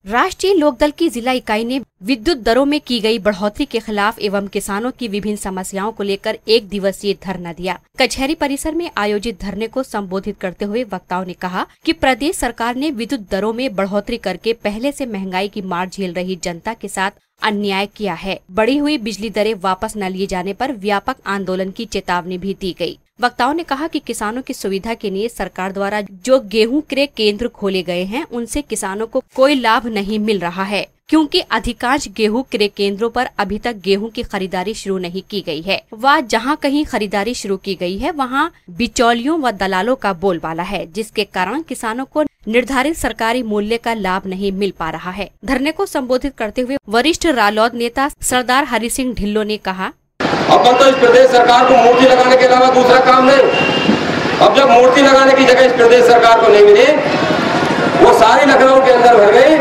राष्ट्रीय लोकदल की जिला इकाई ने विद्युत दरों में की गई बढ़ोतरी के खिलाफ एवं किसानों की विभिन्न समस्याओं को लेकर 1 दिवसीय धरना दिया। कचहरी परिसर में आयोजित धरने को संबोधित करते हुए वक्ताओं ने कहा कि प्रदेश सरकार ने विद्युत दरों में बढ़ोतरी करके पहले से महंगाई की मार झेल रही जनता के साथ अन्याय किया है। बढ़ी हुई बिजली दरें वापस न लिए जाने पर व्यापक आंदोलन की चेतावनी भी दी गई। वक्ताओं ने कहा कि किसानों की सुविधा के लिए सरकार द्वारा जो गेहूं क्रय केंद्र खोले गए हैं उनसे किसानों को कोई लाभ नहीं मिल रहा है, क्योंकि अधिकांश गेहूं क्रय केंद्रों पर अभी तक गेहूं की खरीदारी शुरू नहीं की गई है। वह जहां कहीं खरीदारी शुरू की गई है वहां बिचौलियों व दलालों का बोलबाला है, जिसके कारण किसानों को निर्धारित सरकारी मूल्य का लाभ नहीं मिल पा रहा है। धरने को संबोधित करते हुए वरिष्ठ रालोद नेता सरदार हरि सिंह ढिल्लो ने कहा, अब तो इस प्रदेश सरकार को मूर्ति लगाने के अलावा दूसरा काम नहीं। अब जब मूर्ति लगाने की जगह इस प्रदेश सरकार को नहीं मिली, वो सारी लखनऊ के अंदर भर गई,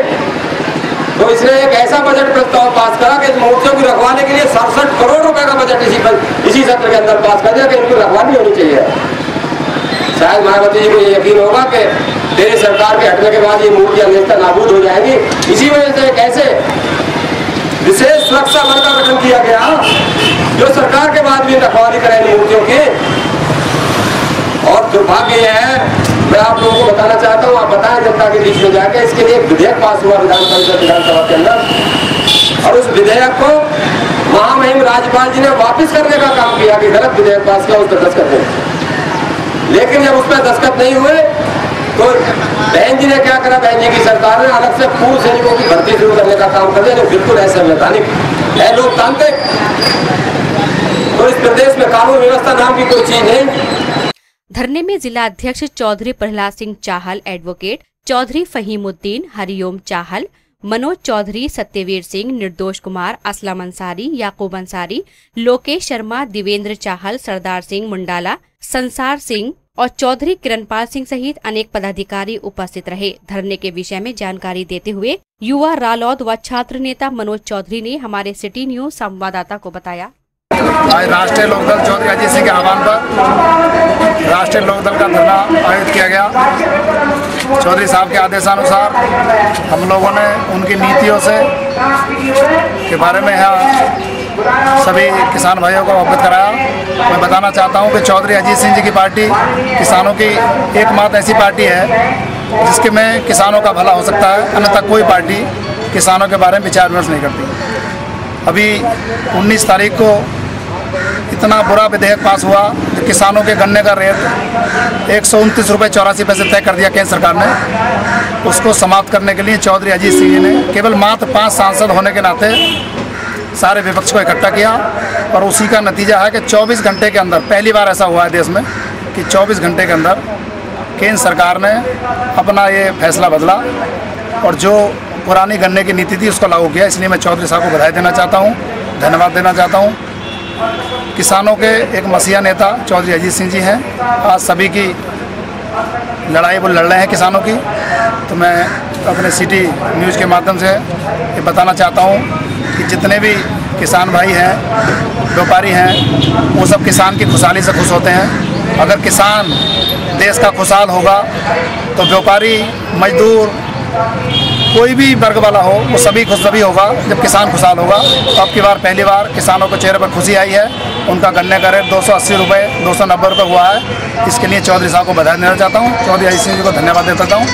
तो इसने एक ऐसा बजट प्रस्ताव पास करा कि मूर्तियों की रखवाली के लिए 67 करोड़ रुपए का बजट इसी सत्र के अंदर पास कर दिया कि इनकी रखवाली होनी चाहिए। शायद मायावती जी को ये यकीन होगा कि देश सरकार के हटने के बाद ये मूर्तियां नेस्ता नाबूद हो जाएगी। इसी वजह से एक ऐसे विशेष सुरक्षा बल का गठन किया गया जो सरकार के बाद भी रखवाली करेगी मूर्तियों की। और दुर्भाग्य यह है, मैं आप लोगों को बताना चाहता हूँ, आप बताएं जनता के बीच में जाकर, इसके लिए एक विधेयक पास हुआ विधानसभा के अंदर, और उस विधेयक को महामहिम राज्यपाल जी ने वापस करने का काम किया कि गलत विधेयक पास किया, उस पर दस्तखत नहीं। लेकिन जब उस पर दस्तखत नहीं हुए तो बहन जी ने क्या करा, बहन जी की सरकार ने अलग से पूर्व सैनिकों की भर्ती शुरू करने का काम कर दिया, जो बिल्कुल असंवैधानिक है, लोकतांत्रिक। तो इस प्रदेश में कानून व्यवस्था नाम की कोई चीज नहीं। धरने में जिला अध्यक्ष चौधरी प्रहलाद सिंह चाहल, एडवोकेट चौधरी फहीमुद्दीन, हरिओम चाहल, मनोज चौधरी, सत्यवीर सिंह, निर्दोष कुमार, असलम अंसारी, याकूब अंसारी, लोकेश शर्मा, दिवेंद्र चाहल, सरदार सिंह मुंडाला, संसार सिंह और चौधरी किरणपाल सिंह सहित अनेक पदाधिकारी उपस्थित रहे। धरने के विषय में जानकारी देते हुए युवा रालोद व छात्र नेता मनोज चौधरी ने हमारे सिटी न्यूज संवाददाता को बताया, आज राष्ट्रीय लोकदल चौधरी अजीत सिंह के आह्वान पर राष्ट्रीय लोकदल का धरना आयोजित किया गया। चौधरी साहब के आदेशानुसार हम लोगों ने उनकी नीतियों से के बारे में यहाँ सभी किसान भाइयों को अवगत कराया। मैं बताना चाहता हूँ कि चौधरी अजीत सिंह जी की पार्टी किसानों की एकमात्र ऐसी पार्टी है जिसके में किसानों का भला हो सकता है, अन्यथा कोई पार्टी किसानों के बारे में विचार विमर्श नहीं करती। अभी 19 तारीख को इतना बुरा विधेयक पास हुआ कि किसानों के गन्ने का रेट 129 रुपये 84 पैसे तय कर दिया केंद्र सरकार ने। उसको समाप्त करने के लिए चौधरी अजीत सिंह जी ने केवल मात्र 5 सांसद होने के नाते सारे विपक्ष को इकट्ठा किया, और उसी का नतीजा है कि 24 घंटे के अंदर, पहली बार ऐसा हुआ है देश में कि 24 घंटे के अंदर केंद्र सरकार ने अपना ये फैसला बदला और जो पुरानी गन्ने की नीति थी उसको लागू किया। इसलिए मैं चौधरी साहब को बधाई देना चाहता हूँ, धन्यवाद देना चाहता हूँ। किसानों के एक मसीहा नेता चौधरी अजीत सिंह जी हैं। आज सभी की लड़ाई वो लड़ रहे हैं किसानों की। तो मैं अपने सिटी न्यूज़ के माध्यम से ये बताना चाहता हूँ कि जितने भी किसान भाई हैं, व्यापारी हैं, वो सब किसान की खुशहाली से खुश होते हैं। अगर किसान देश का खुशहाल होगा तो व्यापारी, मजदूर, कोई भी वर्ग वाला हो वो सभी खुशहाली होगा। जब किसान खुशहाल होगा तो अब की बार पहली बार किसानों के चेहरे पर खुशी आई है। उनका गन्ने का रेट 280 रुपये 290 रुपये हुआ है। इसके लिए चौधरी साहब को बधाई देना चाहता हूँ, चौधरी अजीत सिंह जी को धन्यवाद देता हूँ।